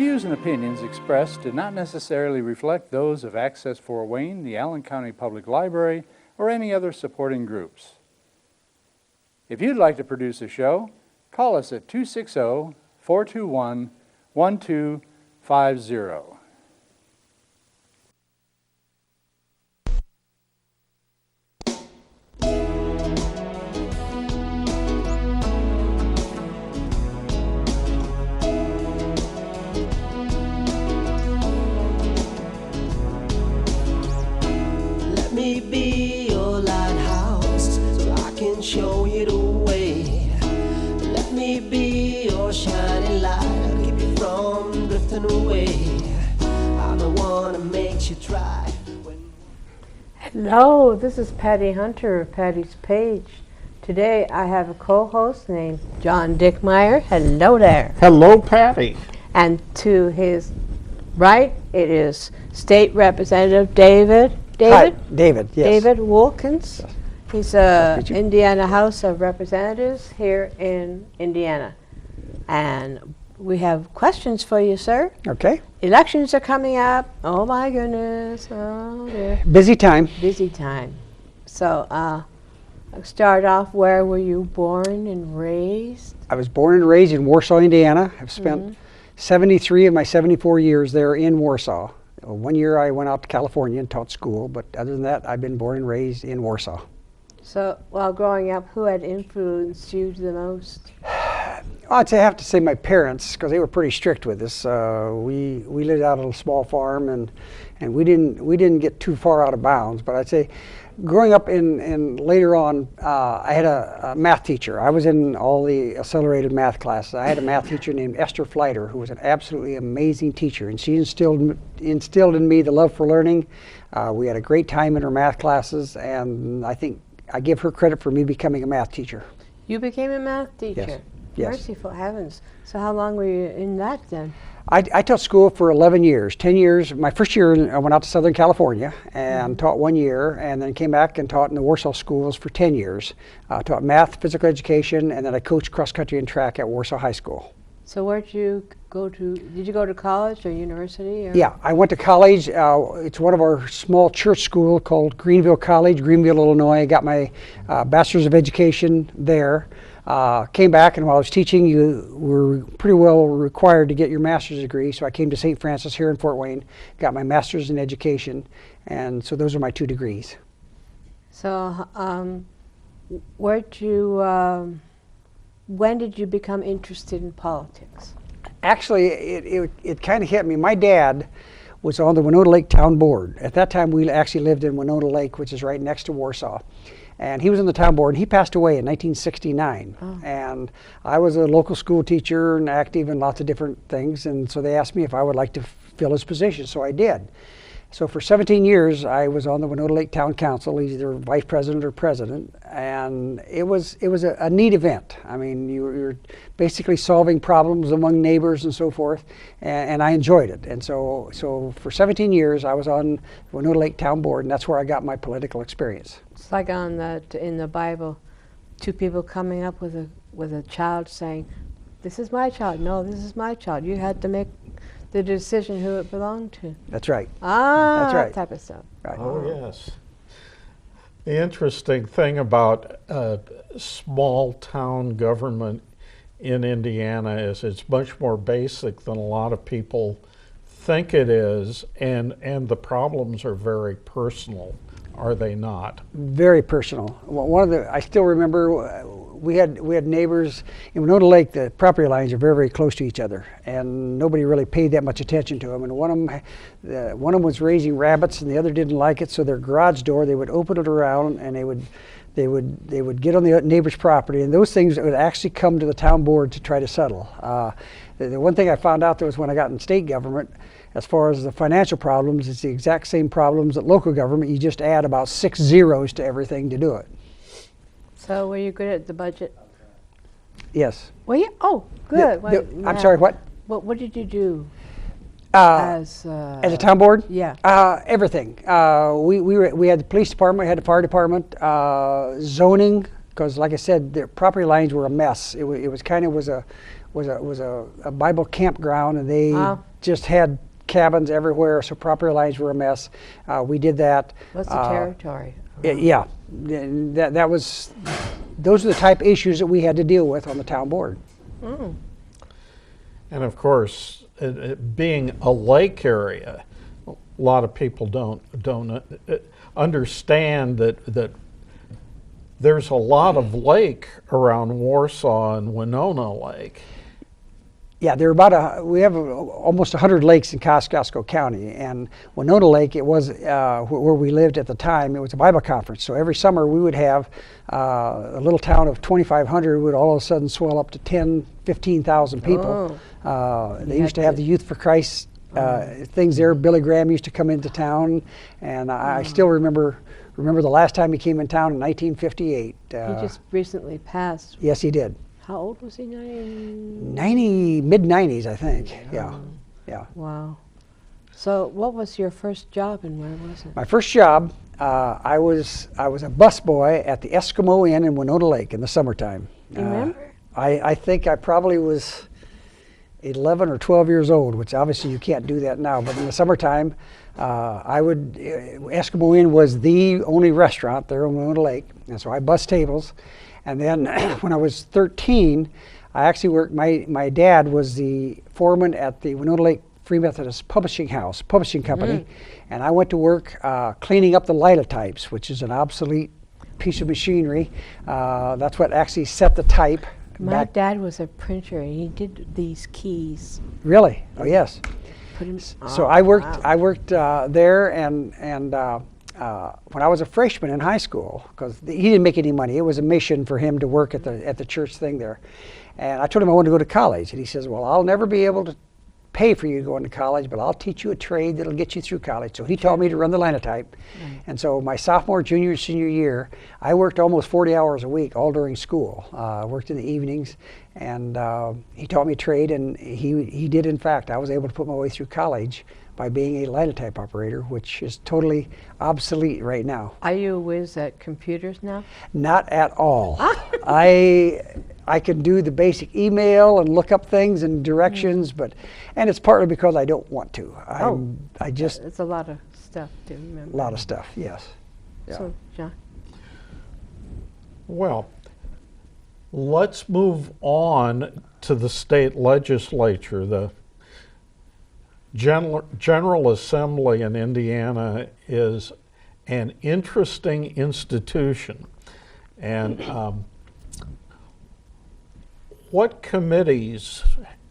views and opinions expressed do not necessarily reflect those of Access Fort Wayne, the Allen County Public Library, or any other supporting groups. If you'd like to produce a show, call us at 260-421-1250. Let me be your lighthouse so I can show you the way. Let me be your shining light, I'll keep you from drifting away. I'm the one that makes you try. Hello, this is Patty Hunter of Patty's Page. Today I have a co-host named John Dickmeyer. Hello there. Hello, Patty. And to his right, it is State Representative David. Hi, David, yes. David Wolkins. He's Indiana House of Representatives here in Indiana. And we have questions for you, sir. Okay. Elections are coming up. Oh my goodness. Oh dear. Busy time. Busy time. So, I'll start off, where were you born and raised? I was born and raised in Warsaw, Indiana. I've spent 73 of my 74 years there in Warsaw. 1 year I went out to California and taught school, but other than that, I've been born and raised in Warsaw. So, while growing up, who had influenced you the most? I'd have to say my parents, because they were pretty strict with us. We lived out on a small farm, and we didn't get too far out of bounds. But I'd say, growing up and later on, I had a math teacher. I was in all the accelerated math classes. I had a math teacher named Esther Fleiter, who was an absolutely amazing teacher, and she instilled in me the love for learning. We had a great time in her math classes, and I think I give her credit for me becoming a math teacher. You became a math teacher? Yes. Yes. Merciful heavens. So how long were you in that then? I taught school for 11 years, 10 years. My first year I went out to Southern California and taught 1 year, and then came back and taught in the Warsaw schools for 10 years. Taught math, physical education, and then I coached cross country and track at Warsaw High School. So where did you go to? Did you go to college or university? Or? Yeah, I went to college. It's one of our small church school called Greenville College, Greenville, Illinois. I got my Bachelor's of Education there. Came back, and while I was teaching, you were pretty well required to get your master's degree. So I came to St. Francis here in Fort Wayne, got my master's in education, and so those are my 2 degrees. So when did you become interested in politics? Actually, it kind of hit me. My dad was on the Winona Lake Town Board. At that time, we actually lived in Winona Lake, which is right next to Warsaw. And he was on the town board, and he passed away in 1969. Oh. And I was a local school teacher and active in lots of different things, and so they asked me if I would like to fill his position, so I did. So for 17 years, I was on the Winona Lake Town Council, either vice president or president, and it was a neat event. I mean, you're basically solving problems among neighbors and so forth, and I enjoyed it. And so for 17 years, I was on the Winona Lake Town Board, and that's where I got my political experience. It's like in the Bible, 2 people coming up with a child saying, "This is my child." No, this is my child. You had to make the decision who it belonged to. That's right. That's right. That type of stuff. Right. Oh, yes. The interesting thing about small town government in Indiana is it's much more basic than a lot of people think it is, and the problems are very personal, are they not? Very personal. I still remember we had neighbors in Winona Lake. The property lines are very, very close to each other, and nobody really paid that much attention to them. And one of them was raising rabbits, and the other didn't like it. So their garage door, they would open it around, and they would get on the neighbor's property, and those things would actually come to the town board to try to settle. The one thing I found out, that was when I got in state government, as far as the financial problems, it's the exact same problems at local government. You just add about 6 zeros to everything to do it. So were you good at the budget? Yes. Well, yeah. Oh, good. I'm sorry, what? What did you do as a town board? Yeah. Everything. We had the police department, we had the fire department, zoning, because, like I said, the property lines were a mess. It was kind of a Bible campground, and they just had cabins everywhere, so property lines were a mess. We did that. What's the territory? Yeah, those are the type of issues that we had to deal with on the town board. Mm. And of course, it being a lake area, a lot of people don't understand that there's a lot of lake around Warsaw and Winona Lake. Yeah, there are we have almost 100 lakes in Kosciuszko County, and Winona Lake, it was where we lived at the time. It was a Bible conference, so every summer we would have a little town of 2,500 would all of a sudden swell up to 10, 15,000 people. They used to have the Youth for Christ things there. Billy Graham used to come into town, and I still remember the last time he came in town in 1958. He just recently passed. Yes, he did. How old was he? Mid-90s, I think. Yeah. Wow. So what was your first job and where was it? My first job, I was a busboy at the Eskimo Inn in Winona Lake in the summertime. You remember? I think I probably was 11 or 12 years old, which obviously you can't do that now, but in the summertime, Eskimo Inn was the only restaurant there on Winona Lake, and so I bussed tables. And then when I was 13, I actually worked, my dad was the foreman at the Winona Lake Free Methodist Publishing Company, and I went to work cleaning up the linotypes, which is an obsolete piece of machinery. That's what actually set the type. My dad was a printer, and he did these keys. Really? Oh, yes. So I worked there, and when I was a freshman in high school, because he didn't make any money, it was a mission for him to work at the church thing there. And I told him I wanted to go to college, and he says, well, I'll never be able to pay for you to go into college, but I'll teach you a trade that'll get you through college. So he taught me to run the linotype. And so my sophomore, junior, senior year, I worked almost 40 hours a week, all during school. I worked in the evenings, and he taught me a trade, and he did, in fact. I was able to put my way through college by being a linotype operator, which is totally obsolete right now. Are you a whiz at computers now? Not at all. I can do the basic email and look up things and directions, and it's partly because I don't want to. It's a lot of stuff to remember. A lot of stuff, yes. Yeah. So, John? Well, let's move on to the state legislature. The General Assembly in Indiana is an interesting institution. And what committees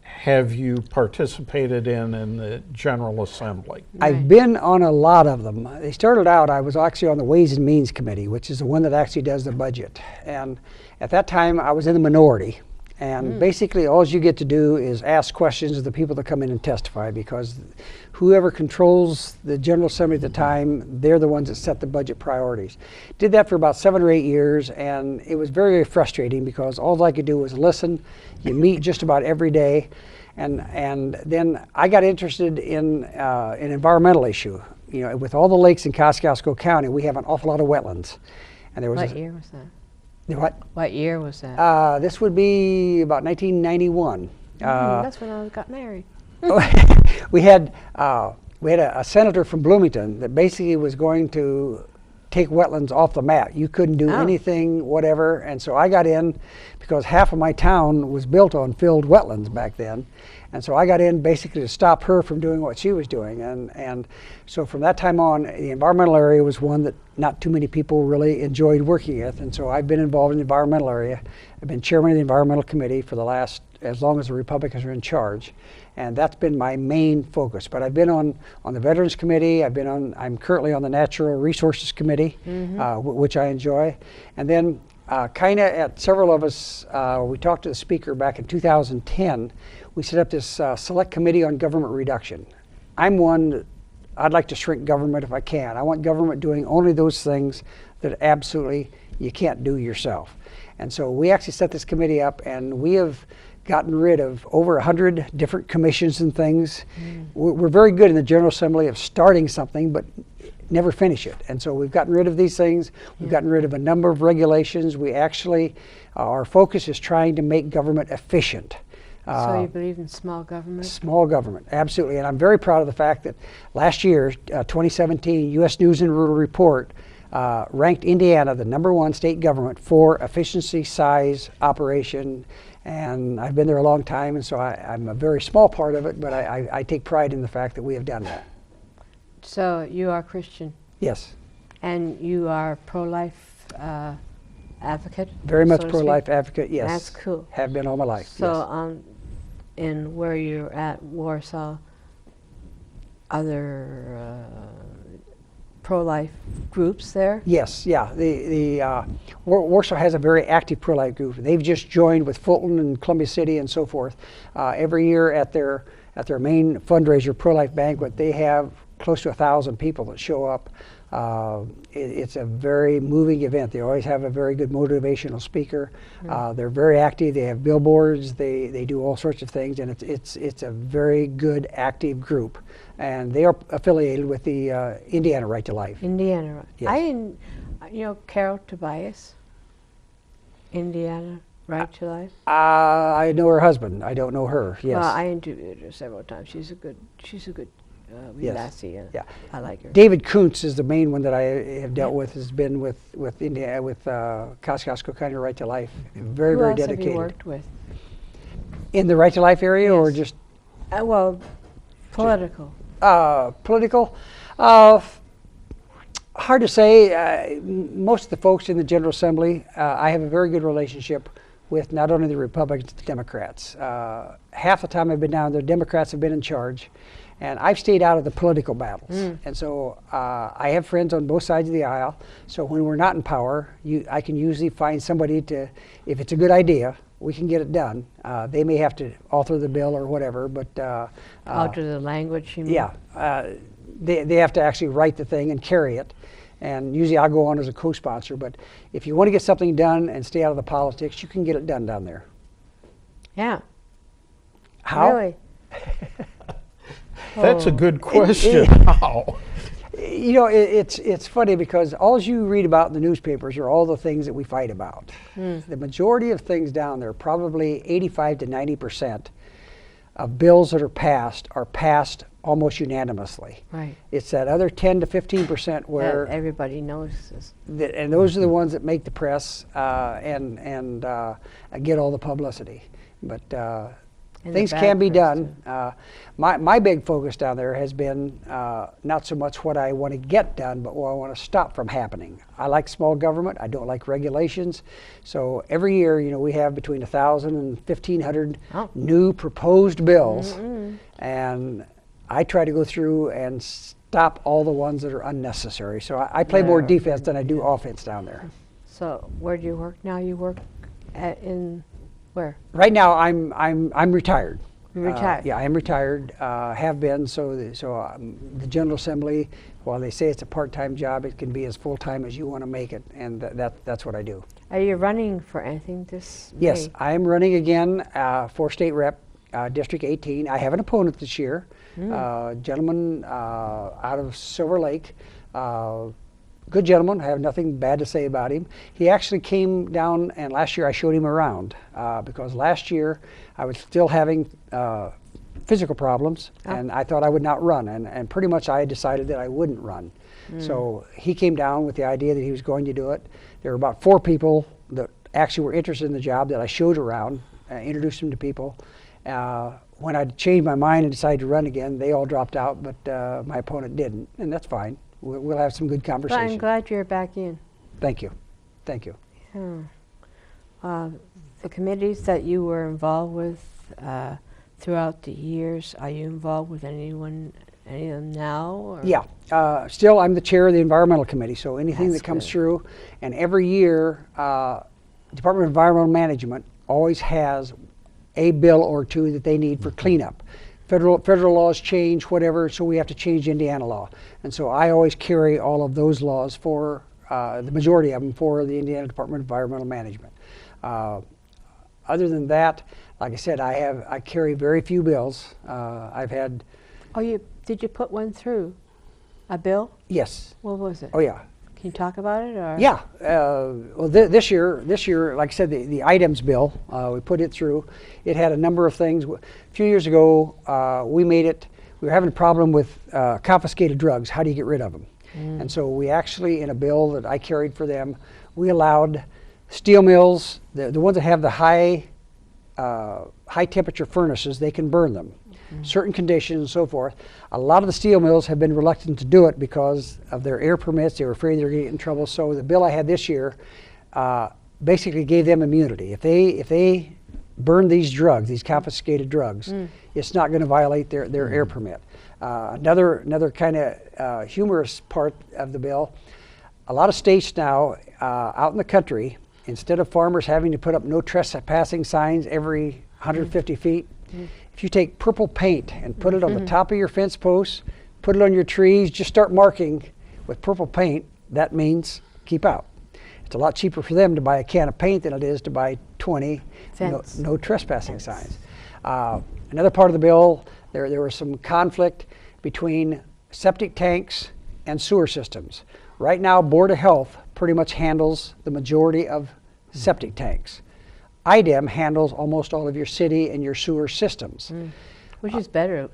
have you participated in the General Assembly? I've been on a lot of them. They started out, I was actually on the Ways and Means Committee, which is the one that actually does the budget. And at that time, I was in the minority. And basically, all you get to do is ask questions of the people that come in and testify, because whoever controls the General Assembly at the time, they're the ones that set the budget priorities. Did that for about 7 or 8 years, and it was very, very frustrating because all I could do was listen. You meet just about every day. And then I got interested in an environmental issue. You know, with all the lakes in Kosciuszko County, we have an awful lot of wetlands. And there was What year was that? What? What year was that? This would be about 1991. That's when I got married. We had a senator from Bloomington that basically was going to take wetlands off the map. You couldn't do anything, whatever. And so I got in because half of my town was built on filled wetlands back then. And so I got in basically to stop her from doing what she was doing. And so from that time on, the environmental area was one that not too many people really enjoyed working with. And so I've been involved in the environmental area. I've been chairman of the environmental committee for as long as the Republicans are in charge. And that's been my main focus. But I've been on the Veterans Committee. I'm currently on the Natural Resources Committee, which I enjoy. And then kind of at several of us, we talked to the speaker back in 2010. We set up this select committee on government reduction. I'm one that I'd like to shrink government if I can. I want government doing only those things that absolutely you can't do yourself. And so we actually set this committee up, and we have gotten rid of over 100 different commissions and things. We're very good in the General Assembly of starting something, but never finish it. And so we've gotten rid of these things. We've gotten rid of a number of regulations. We actually, our focus is trying to make government efficient. So you believe in small government? Small government, absolutely. And I'm very proud of the fact that last year, 2017, U.S. News and Rural Report ranked Indiana the #1 state government for efficiency, size, operation. And I've been there a long time, and so I'm a very small part of it, but I take pride in the fact that we have done that. So you are Christian? Yes. And you are pro-life advocate? Very much so to pro-life speak? advocate, yes. That's cool. Have been all my life, So yes. in where you're at Warsaw, other pro-life groups there? Yes, yeah. Warsaw has a very active pro-life group. They've just joined with Fulton and Columbia City and so forth. Every year at their main fundraiser, Pro-Life Banquet, they have close to 1,000 people that show up. It's a very moving event. They always have a very good motivational speaker. They're very active. They have billboards. They do all sorts of things, and it's a very good active group. And they are affiliated with the Indiana Right to Life. Indiana Right. Yes. Carol Tobias, Indiana Right to Life. I know her husband. I don't know her. Yes. Well, I interviewed her several times. She's a good wee Yes. lassie. Yeah. I like her. David Kuntz is the main one that I have dealt with. Has been with Indiana with Kosciuszko County Right to Life. Very Who very else dedicated. have you worked with? In the Right to Life area, or Yes. just Well, political. political? Hard to say. Most of the folks in the General Assembly, I have a very good relationship with not only the Republicans, the Democrats. Half the time I've been down there, Democrats have been in charge. And I've stayed out of the political battles. And so I have friends on both sides of the aisle. So when we're not in power, I can usually find somebody to, if it's a good idea, we can get it done. They may have to alter the bill or whatever, but Alter the language, you mean? yeah, they have to actually write the thing and carry it. And usually I'll go on as a co-sponsor. But if you want to get something done and stay out of the politics, you can get it done down there. Yeah. How? Really? That's a good question. How? You know, it's funny because all you read about in the newspapers are all the things that we fight about. The majority of things down there, probably 85 to 90% of bills that are passed almost unanimously. Right. It's that other 10 to 15% where, That everybody knows this. and those are the ones that make the press and get all the publicity. But And the things bad can be press, done. My big focus down there has been not so much what I want to get done, but what I want to stop from happening. I like small government. I don't like regulations. So every year, we have between 1,000 and 1,500 new proposed bills, and I try to go through and stop all the ones that are unnecessary. So I play more defense than I do offense down there. So where do you work now? You work in where? Right now, I'm retired. You're retired? Yeah, I am retired. Have been. So the General Assembly, while they say it's a part-time job, it can be as full-time as you want to make it, and that's what I do. Are you running for anything this Yes, May? I am running again for state rep, District 18. I have an opponent this year, a gentleman out of Silver Lake. Good gentleman. I have nothing bad to say about him. He actually came down, and last year I showed him around because last year I was still having physical problems, and I thought I would not run, and pretty much I had decided that I wouldn't run. So he came down with the idea that he was going to do it. There were about 4 people that actually were interested in the job that I showed around, introduced them to people. When I changed my mind and decided to run again, they all dropped out, but my opponent didn't, and that's fine. We'll have some good But conversation. I'm glad you're back in. Thank you. Thank you. The committees that you were involved with throughout the years, are you involved with any of them now? Or? Yeah. Still, I'm the chair of the Environmental Committee, so anything That's that comes good. through, and every year, Department of Environmental Management always has a bill or two that they need for cleanup. Federal laws change, whatever, so we have to change Indiana law. And so I always carry all of those laws for, the majority of them, for the Indiana Department of Environmental Management. Other than that, like I said, I carry very few bills. I've had... Oh, did you put one through? A bill? Yes. What was it? Oh, yeah. Can you talk about it? Or? Yeah. Well, this year, like I said, the items bill, we put it through. It had a number of things. A few years ago, we were having a problem with confiscated drugs. How do you get rid of them? And so we actually, in a bill that I carried for them, we allowed steel mills, the ones that have the high temperature furnaces, they can burn them. Certain conditions and so forth. A lot of the steel mills have been reluctant to do it because of their air permits. They were afraid they were going to get in trouble. So the bill I had this year basically gave them immunity. If they burn these drugs, these confiscated drugs, it's not going to violate their air permit. Another kind of humorous part of the bill, a lot of states now out in the country, instead of farmers having to put up no trespassing signs every 150 feet, if you take purple paint and put it on the top of your fence posts, put it on your trees, just start marking with purple paint, that means keep out. It's a lot cheaper for them to buy a can of paint than it is to buy 20 no trespassing signs. Another part of the bill, there was some conflict between septic tanks and sewer systems. Right now, Board of Health pretty much handles the majority of septic tanks. IDEM handles almost all of your city and your sewer systems. Which is better,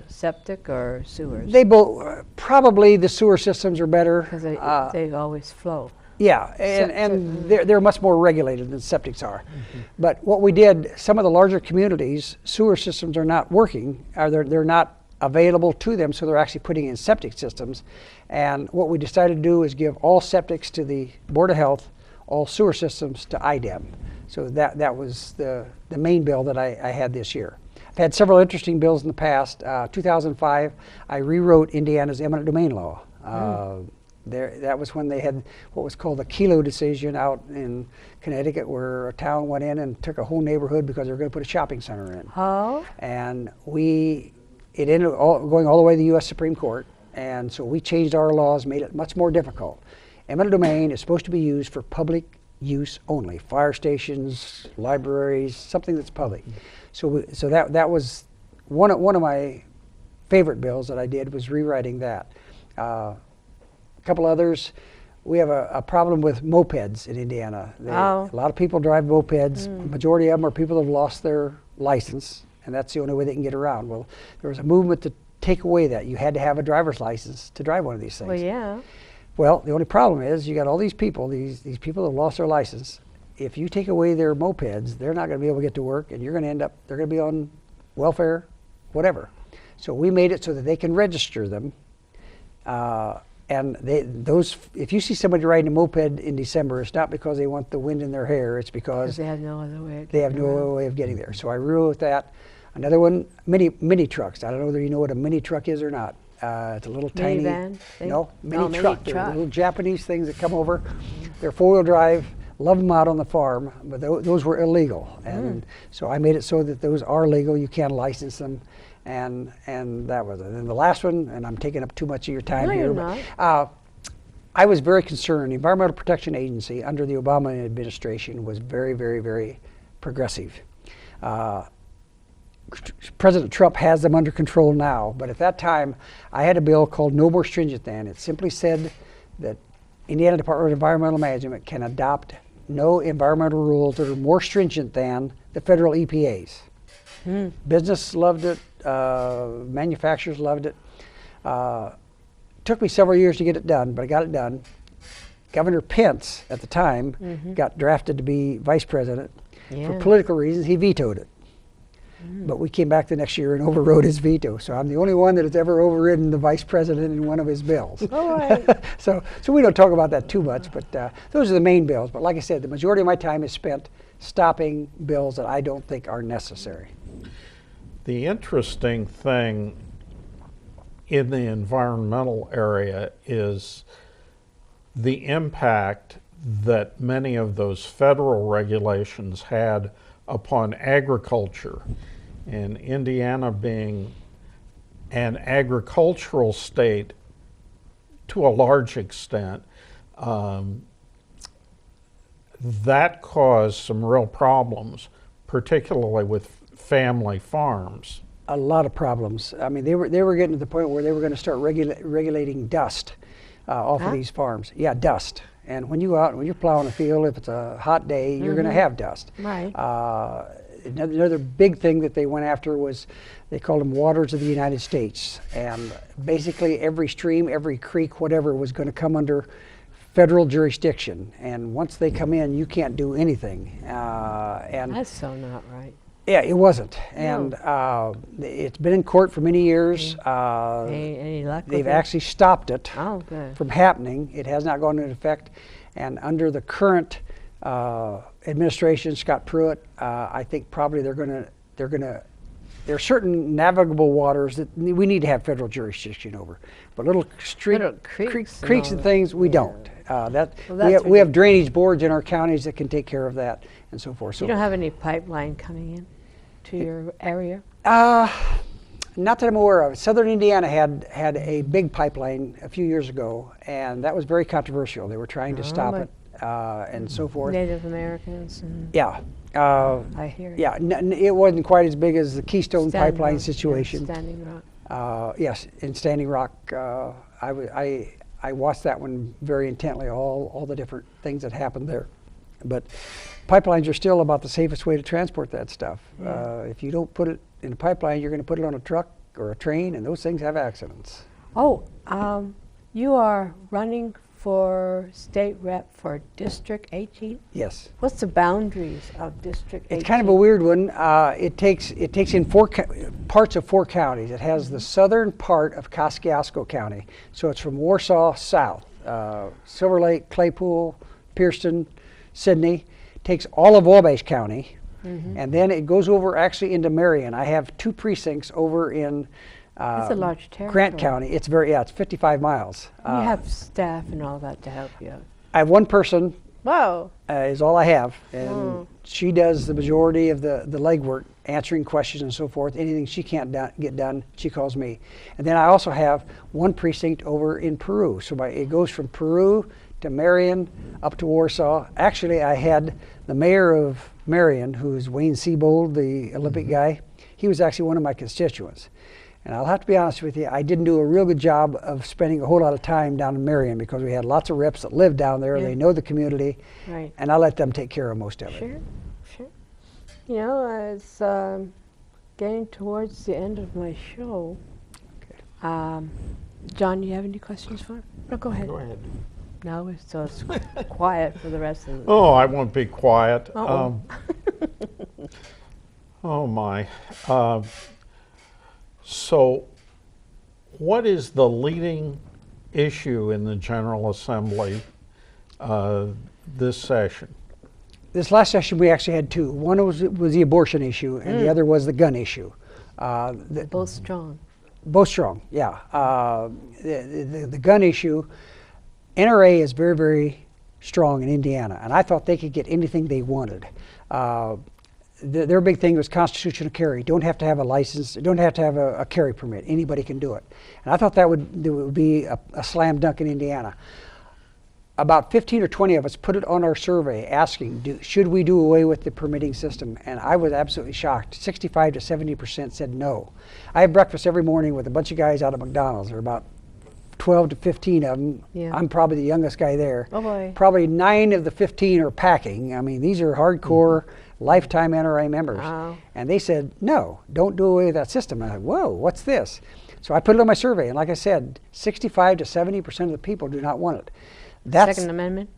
septic or sewers? They both, probably the sewer systems are better. Because they always flow. Yeah, and they're much more regulated than septics are. But what we did, some of the larger communities, sewer systems are not working, or they're not available to them, so they're actually putting in septic systems. And what we decided to do is give all septics to the Board of Health, all sewer systems to IDEM. So that was the main bill that I had this year. I've had several interesting bills in the past. 2005, I rewrote Indiana's eminent domain law. That was when they had what was called the Kelo decision out in Connecticut, where a town went in and took a whole neighborhood because they were going to put a shopping center in. Oh. And it ended up going all the way to the U.S. Supreme Court. And so we changed our laws, made it much more difficult. Eminent domain is supposed to be used for public use only, fire stations, libraries, something that's public. So that was one of my favorite bills that I did, was rewriting that. A couple others. We have a problem with mopeds in Indiana. A lot of people drive mopeds. The majority of them are people that have lost their license, and that's the only way they can get around. Well, there was a movement to take away that. You had to have a driver's license to drive one of these things. Well, yeah. Well, the only problem is you got all these people that have lost their license. If you take away their mopeds, they're not going to be able to get to work, and they're going to be on welfare, whatever. So we made it so that they can register them. And if you see somebody riding a moped in December, it's not because they want the wind in their hair. It's because they have no other way. They have no other way of getting there. So I rewrote that. Another one, mini trucks. I don't know whether you know what a mini truck is or not. It's a little tiny van thing? mini truck. They're little Japanese things that come over. They're four-wheel drive. Love them out on the farm, but those were illegal. And so I made it so that those are legal. You can't license them. And that was it. And the last one, and I'm taking up too much of your time here. You're not. I was very concerned. The Environmental Protection Agency under the Obama administration was very, very, very progressive. President Trump has them under control now, but at that time I had a bill called No More Stringent Than. It simply said that Indiana Department of Environmental Management can adopt no environmental rules that are more stringent than the federal EPA's. Business loved it, manufacturers loved it. Took me several years to get it done, but I got it done. Governor Pence at the time got drafted to be vice president. For political reasons, he vetoed it. But we came back the next year and overrode his veto. So I'm the only one that has ever overridden the vice president in one of his bills. All right. So we don't talk about that too much, but those are the main bills. But like I said, the majority of my time is spent stopping bills that I don't think are necessary. The interesting thing in the environmental area is the impact that many of those federal regulations had upon agriculture. And Indiana being an agricultural state to a large extent, that caused some real problems, particularly with family farms. a lot of problems. I mean, they were getting to the point where they were going to start regulating dust off of these farms. Yeah, dust. And when you go out, when you're plowing a field, if it's a hot day, you're going to have dust. Right. Another big thing that they went after was, they called them waters of the United States. And basically every stream, every creek, whatever, was going to come under federal jurisdiction. And once they come in, you can't do anything. And That's so not right. yeah, it wasn't. And it's been in court for many years. Any luck They've with it? actually stopped it Oh, good. from happening. It has not gone into effect. And under the current administration, Scott Pruitt, I think probably there are certain navigable waters that we need to have federal jurisdiction over. But little Little creeks and creeks all and that. things, we Yeah. don't. that's We have drainage boards in our counties that can take care of that and so forth. So You don't have any pipeline coming in to your area? not that I'm aware of. Southern Indiana had a big pipeline a few years ago, and that was very controversial. They were trying to stop it and so forth. Native Americans and Yeah. I hear you. Yeah, it wasn't quite as big as the Keystone Standing Pipeline Rock, yeah, situation. Standing Rock. Yes, in Standing Rock, I watched that one very intently, all the different things that happened there. But pipelines are still about the safest way to transport that stuff. If you don't put it in a pipeline, you're going to put it on a truck or a train, and those things have accidents. Oh, you are running for state rep for District 18? Yes. What's the boundaries of District 18? It's kind of a weird one. It takes in parts of 4 counties. It has the southern part of Kosciuszko County, so it's from Warsaw south, Silver Lake, Claypool, Pierceton, Sidney. Takes all of Wabash County, and then it goes over actually into Marion. I have 2 precincts over in That's a large territory. Grant County. It's it's 55 miles. You have staff and all that to help you. I have 1 person. Whoa. Is all I have, and she does the majority of the legwork, answering questions and so forth. Anything she can't get done, she calls me. And then I also have 1 precinct over in Peru, so it goes from Peru to Marion up to Warsaw. Actually, I had the mayor of Marion, who is Wayne Siebold, the Olympic guy. He was actually one of my constituents. And I'll have to be honest with you, I didn't do a real good job of spending a whole lot of time down in Marion because we had lots of reps that live down there. Yeah. They know the community, Right. and I let them take care of most of it. Sure, sure. You know, it's getting towards the end of my show. John, you have any questions for him? No, go ahead. Go ahead. No, so it's quiet for the rest of the Oh, I won't be quiet. Uh-oh. Oh my. So, what is the leading issue in the General Assembly this session? This last session, we actually had 2. One was the abortion issue, and the other was the gun issue. both strong. Both strong, yeah. The gun issue, NRA is very, very strong in Indiana, and I thought they could get anything they wanted. Their big thing was constitutional carry. Don't have to have a license. Don't have to have a carry permit. Anybody can do it. And I thought that would be a slam dunk in Indiana. About 15 or 20 of us put it on our survey asking, should we do away with the permitting system? And I was absolutely shocked. 65 to 70% said no. I have breakfast every morning with a bunch of guys out of McDonald's. There are about 12 to 15 of them. Yeah. I'm probably the youngest guy there. Oh boy. Probably 9 of the 15 are packing. I mean, these are hardcore lifetime NRA members. Wow. And they said, no, don't do away with that system. And I said, whoa, what's this? So I put it on my survey, and like I said, 65 to 70% of the people do not want it. That's, Second Amendment?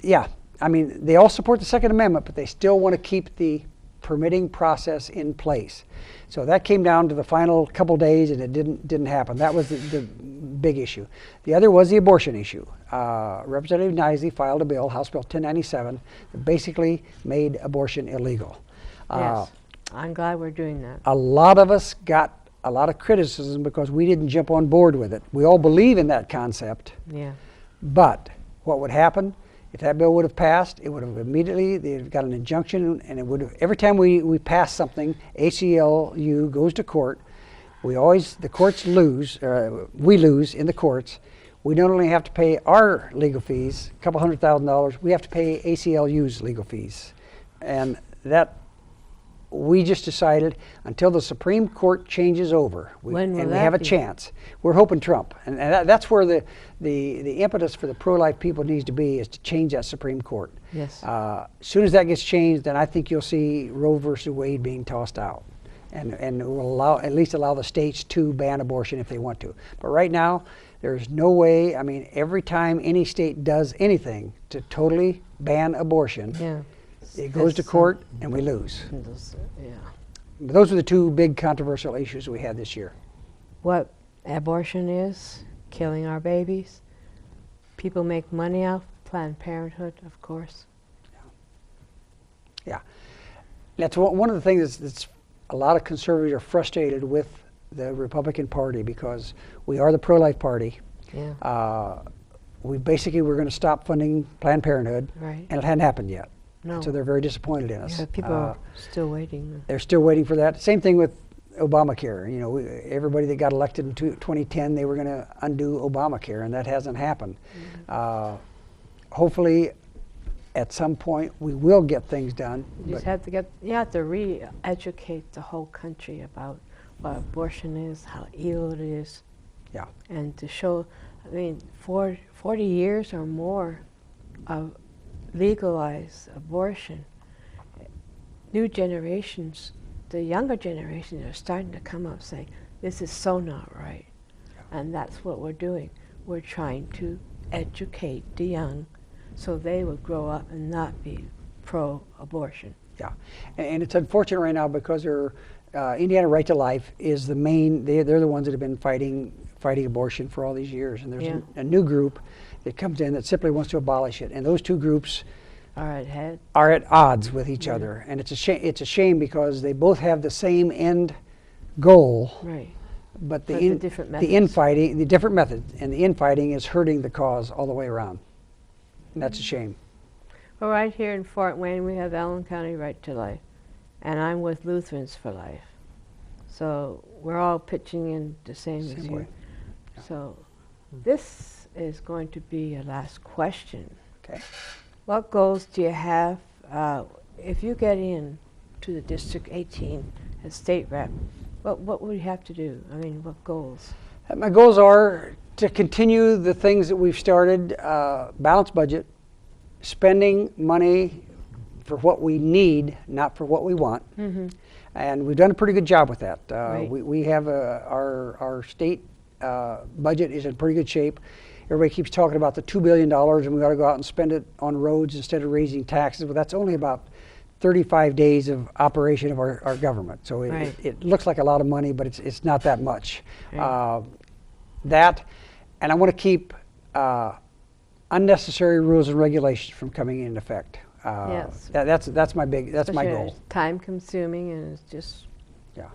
yeah, I mean, they all support the Second Amendment, but they still want to keep the permitting process in place. So that came down to the final couple days, and it didn't happen. That was the big issue. The other was the abortion issue. Representative Knisely filed a bill, House Bill 1097, that basically made abortion illegal. Yes. I'm glad we're doing that. A lot of us got a lot of criticism because we didn't jump on board with it. We all believe in that concept, Yeah. but what would happen if that bill would have passed? It would have immediately, they've got an injunction, and it would have, every time we pass something, ACLU goes to court. The courts lose, we lose in the courts. We not only have to pay our legal fees, a couple $100,000, we have to pay ACLU's legal fees. And that we just decided until the Supreme Court changes over, When will and we that have a be? chance. We're hoping Trump, and that's where the impetus for the pro-life people needs to be, is to change that Supreme Court. Yes. As soon as that gets changed, then I think you'll see Roe versus Wade being tossed out, and it will at least allow the states to ban abortion if they want to. But right now, there's no way. I mean, every time any state does anything to totally ban abortion, Yeah. it goes to That's, court and we lose. Yeah. Those are the two big controversial issues we had this year. What abortion is, killing our babies. People make money off Planned Parenthood, of course. Yeah, that's one of the things that's a lot of conservatives are frustrated with the Republican Party, because we are the pro-life party. Yeah. We basically were going to stop funding Planned Parenthood, Right. and it hadn't happened yet. No. So they're very disappointed in us. Yeah, people are still waiting. They're still waiting for that. Same thing with Obamacare. You know, everybody that got elected in 2010, they were going to undo Obamacare, and that hasn't happened. Hopefully, at some point, we will get things done. You just have to re-educate the whole country about what abortion is, how evil it is. Yeah. And to show, I mean, 40 years or more of legalized abortion. New generations, the younger generations are starting to come up saying, this is so not right. Yeah. And that's what we're doing. We're trying to educate the young so they will grow up and not be pro-abortion. Yeah, and it's unfortunate right now because Indiana Right to Life is the main. They're the ones that have been fighting abortion for all these years, and there's a new group that comes in that simply wants to abolish it, and those two groups are at odds with each other, and it's a shame. It's a shame because they both have the same end goal, right? But the different methods. the infighting, the different methods, and the infighting is hurting the cause all the way around, and that's a shame. Well, right here in Fort Wayne, we have Allen County Right to Life, and I'm with Lutherans for Life. So we're all pitching in the same as you. Way. Yeah. So this is going to be a last question. Okay. What goals do you have if you get in to the District 18 as state rep? What would you have to do? I mean, what goals? My goals are to continue the things that we've started, balanced budget, spending money for what we need, not for what we want. Mm-hmm. And we've done a pretty good job with that. Right. We have our state budget is in pretty good shape. Everybody keeps talking about the $2 billion and we ought to go out and spend it on roads instead of raising taxes, but that's only about 35 days of operation of our government. So it looks like a lot of money, but it's not that much. Right. That, and I want to keep unnecessary rules and regulations from coming into effect. Yes. That's my goal. It's time consuming and it's just. Yeah.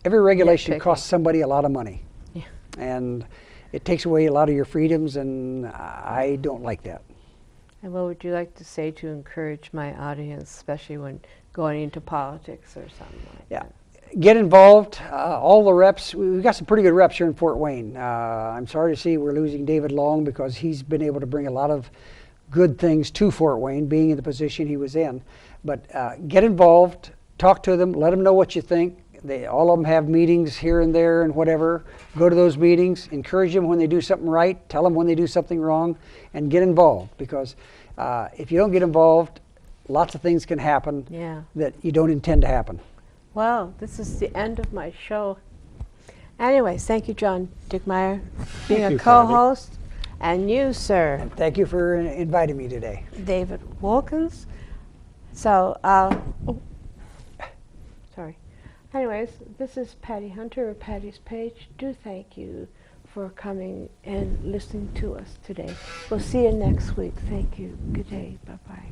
Every regulation costs somebody a lot of money. Yeah. And it takes away a lot of your freedoms, and I don't like that. And what would you like to say to encourage my audience, especially when going into politics or something like that? Get involved. All the reps, we've got some pretty good reps here in Fort Wayne. I'm sorry to see we're losing David Long because he's been able to bring a lot of good things to Fort Wayne, being in the position he was in. But get involved, talk to them, let them know what you think. All of them have meetings here and there and whatever. Go to those meetings, encourage them when they do something right, tell them when they do something wrong, and get involved. Because if you don't get involved, lots of things can happen that you don't intend to happen. Well, this is the end of my show. Anyways, thank you, John Dickmeyer, being a co-host. And you, sir. And thank you for inviting me today. David Wolkins. So, sorry. Anyways, this is Patty Hunter of Patty's Page. Do thank you for coming and listening to us today. We'll see you next week. Thank you. Good day. Bye-bye.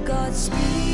Godspeed.